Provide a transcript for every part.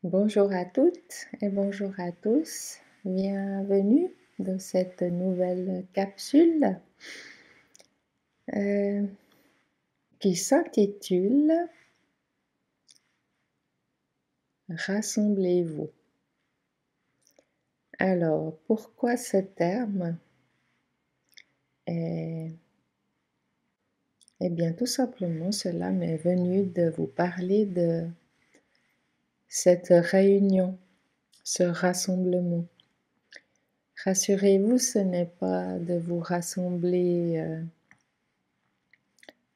Bonjour à toutes et bonjour à tous. Bienvenue dans cette nouvelle capsule euh, qui s'intitule Rassemblez-vous. Alors, pourquoi ce terme? Eh bien, tout simplement, cela m'est venu de vous parler de cette réunion, ce rassemblement. Rassurez-vous, ce n'est pas de vous rassembler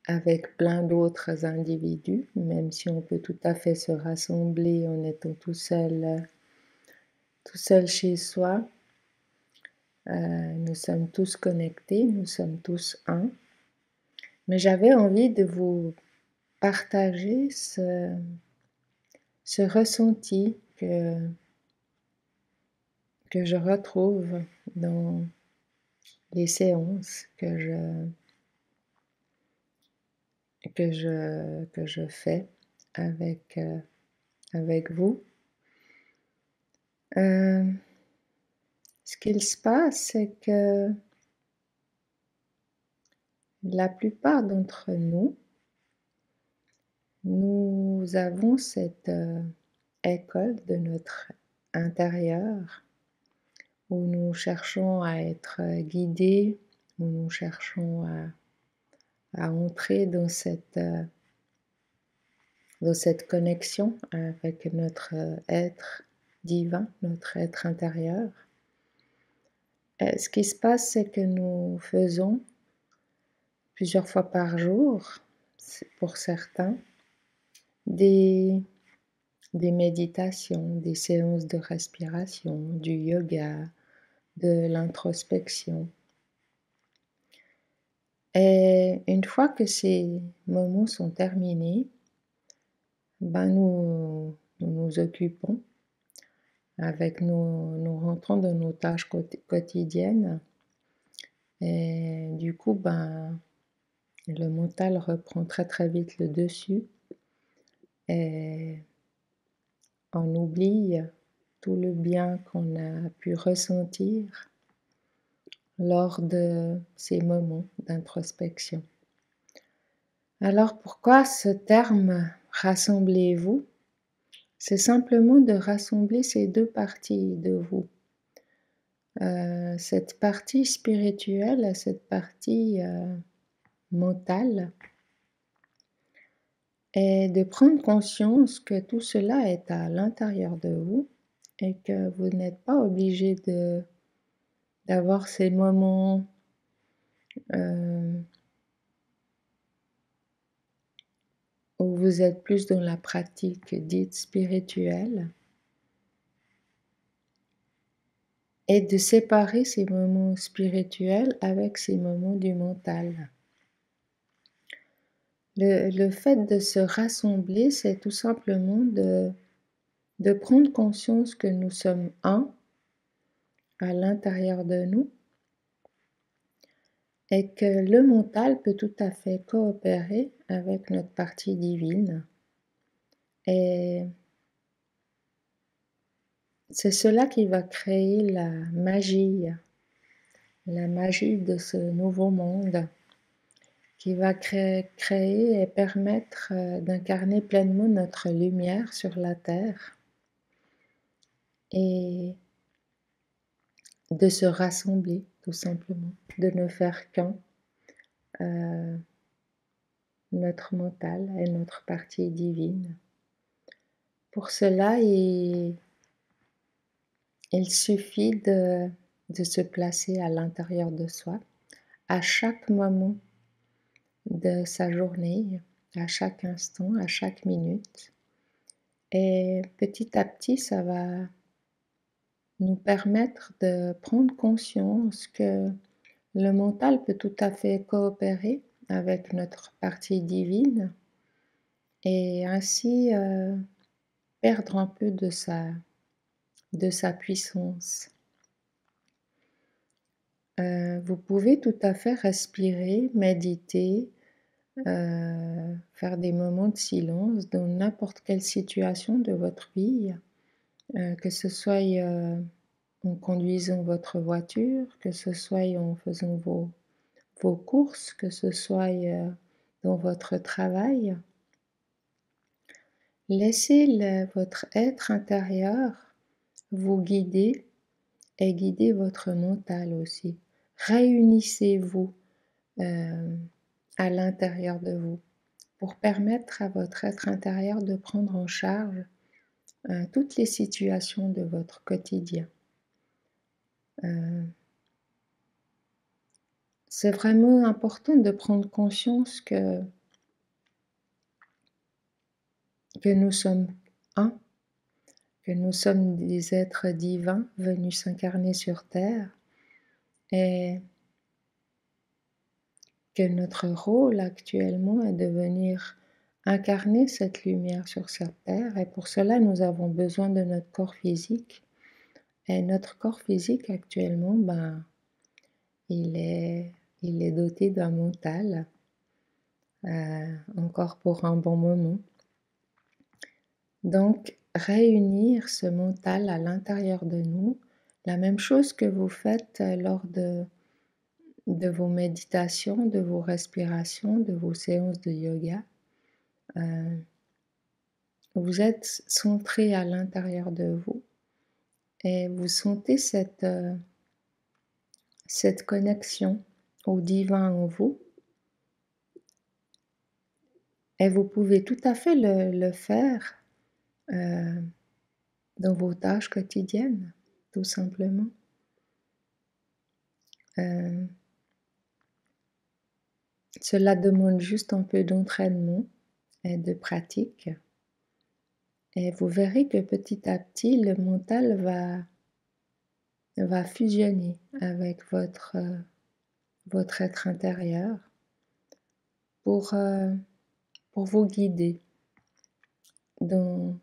avec plein d'autres individus, même si on peut tout à fait se rassembler en étant tout seul chez soi. Nous sommes tous connectés, nous sommes tous un. Mais j'avais envie de vous partager ce ressenti que je retrouve dans les séances que je fais avec vous. Ce qu'il se passe, c'est que la plupart d'entre nous, nous avons cette école de notre intérieur où nous cherchons à être guidés, où nous cherchons à entrer dans cette connexion avec notre être divin, notre être intérieur. Et ce qui se passe, c'est que nous faisons plusieurs fois par jour, pour certains, des méditations, des séances de respiration, du yoga, de l'introspection. Et une fois que ces moments sont terminés, nous nous occupons avec nous rentrons dans nos tâches quotidiennes. Et du coup, le mental reprend très très vite le dessus et on oublie tout le bien qu'on a pu ressentir lors de ces moments d'introspection. Alors pourquoi ce terme « rassemblez-vous » ? C'est simplement de rassembler ces deux parties de vous. Cette partie spirituelle, cette partie mentale, et de prendre conscience que tout cela est à l'intérieur de vous et que vous n'êtes pas obligé d'avoir ces moments où vous êtes plus dans la pratique dite spirituelle, et de séparer ces moments spirituels avec ces moments du mental. Le fait de se rassembler, c'est tout simplement de prendre conscience que nous sommes un à l'intérieur de nous et que le mental peut tout à fait coopérer avec notre partie divine. Et c'est cela qui va créer la magie de ce nouveau monde, qui va créer et permettre d'incarner pleinement notre lumière sur la terre et de se rassembler tout simplement, de ne faire qu'un, notre mental et notre partie divine. Pour cela, il suffit de se placer à l'intérieur de soi, à chaque moment de sa journée, à chaque instant, à chaque minute. Et petit à petit, ça va nous permettre de prendre conscience que le mental peut tout à fait coopérer avec notre partie divine et ainsi perdre un peu de sa puissance. Vous pouvez tout à fait respirer, méditer, faire des moments de silence dans n'importe quelle situation de votre vie que ce soit en conduisant votre voiture, que ce soit en faisant vos courses, que ce soit dans votre travail. Laissez votre être intérieur vous guider et guider votre mental aussi. Réunissez-vous à l'intérieur de vous pour permettre à votre être intérieur de prendre en charge toutes les situations de votre quotidien. C'est vraiment important de prendre conscience que nous sommes un, que nous sommes des êtres divins venus s'incarner sur Terre et que notre rôle actuellement est de venir incarner cette lumière sur cette Terre et pour cela nous avons besoin de notre corps physique et notre corps physique actuellement, il est doté d'un mental encore pour un bon moment. Donc, réunir ce mental à l'intérieur de nous, la même chose que vous faites lors de vos méditations, de vos respirations, de vos séances de yoga. Vous êtes centré à l'intérieur de vous et vous sentez cette connexion au divin en vous. Et vous pouvez tout à fait le faire dans vos tâches quotidiennes, tout simplement. Cela demande juste un peu d'entraînement et de pratique. Et vous verrez que petit à petit, le mental va fusionner avec votre être intérieur pour vous guider dans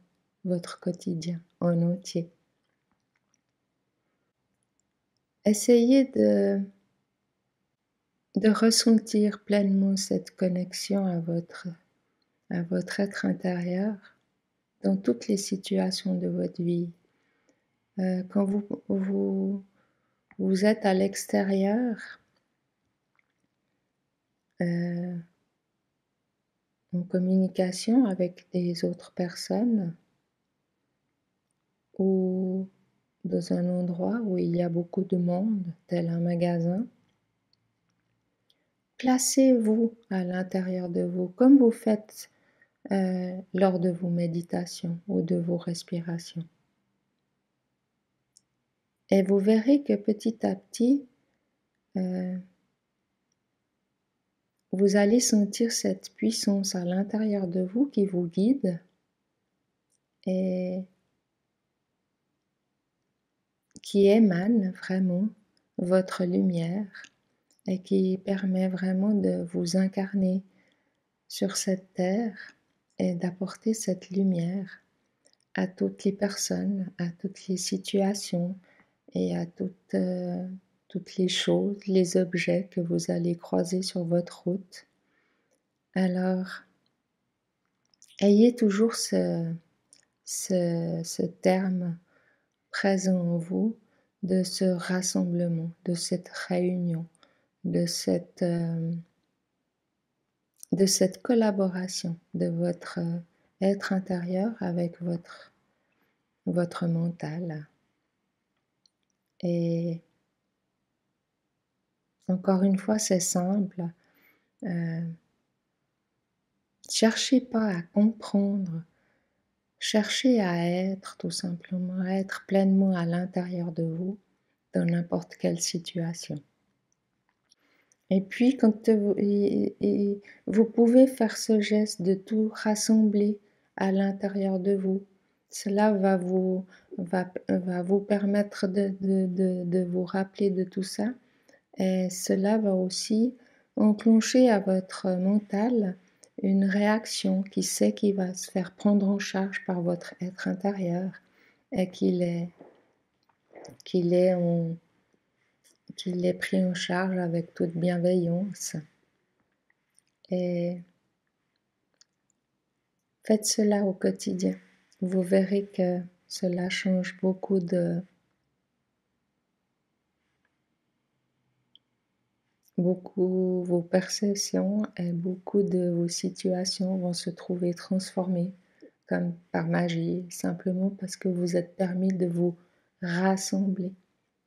votre quotidien en entier. Essayez de ressentir pleinement cette connexion à votre être intérieur dans toutes les situations de votre vie. Quand vous êtes à l'extérieur, en communication avec des autres personnes ou dans un endroit où il y a beaucoup de monde, tel un magasin, placez-vous à l'intérieur de vous, comme vous faites lors de vos méditations ou de vos respirations. Et vous verrez que petit à petit, vous allez sentir cette puissance à l'intérieur de vous qui vous guide et qui émane vraiment votre lumière et qui permet vraiment de vous incarner sur cette terre et d'apporter cette lumière à toutes les personnes, à toutes les situations et à toutes les choses, les objets que vous allez croiser sur votre route. Alors, ayez toujours ce terme présent en vous de ce rassemblement, de cette réunion, de cette collaboration de votre être intérieur avec votre mental. Et encore une fois, c'est simple. Cherchez pas à comprendre, cherchez à être tout simplement, à être pleinement à l'intérieur de vous dans n'importe quelle situation. Et puis, quand vous pouvez faire ce geste de tout rassembler à l'intérieur de vous, cela va vous permettre de vous rappeler de tout ça. Et cela va aussi enclencher à votre mental une réaction qui sait qu'il va se faire prendre en charge par votre être intérieur et qu'il est pris en charge avec toute bienveillance. Et faites cela au quotidien. Vous verrez que cela change beaucoup vos perceptions et beaucoup de vos situations vont se trouver transformées comme par magie, simplement parce que vous êtes permis de vous rassembler,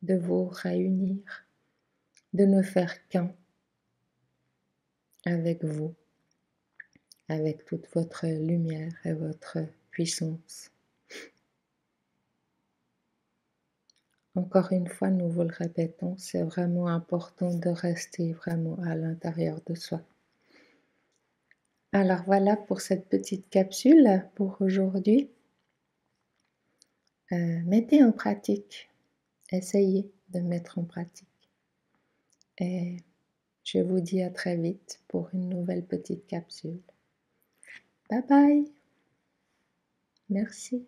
de vous réunir, de ne faire qu'un avec vous, avec toute votre lumière et votre puissance. Encore une fois, nous vous le répétons, c'est vraiment important de rester vraiment à l'intérieur de soi. Alors voilà pour cette petite capsule pour aujourd'hui. Mettez en pratique, essayez de mettre en pratique. Et je vous dis à très vite pour une nouvelle petite capsule. Bye bye. Merci.